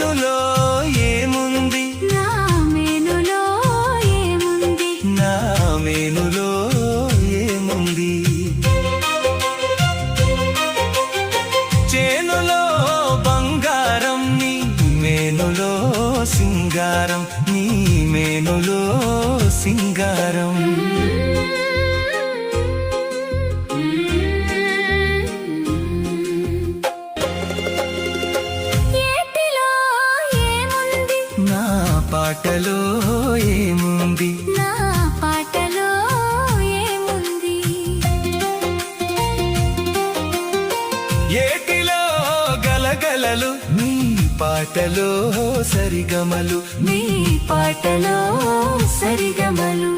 మేనులో ఏముంది నా మేనులో ఏముంది నా మేనులో ఏముంది చేనులో బంగారం నీ మేనులో సింగారం నీ మేనులో సింగారం ఏటిలో ఏముంది నా పాటలో ఏముంది నా పాటలో ఏముంది ఏటిలో గలగలలు నీ పాటలో సరిగమలు నీ పాటలో సరిగమలు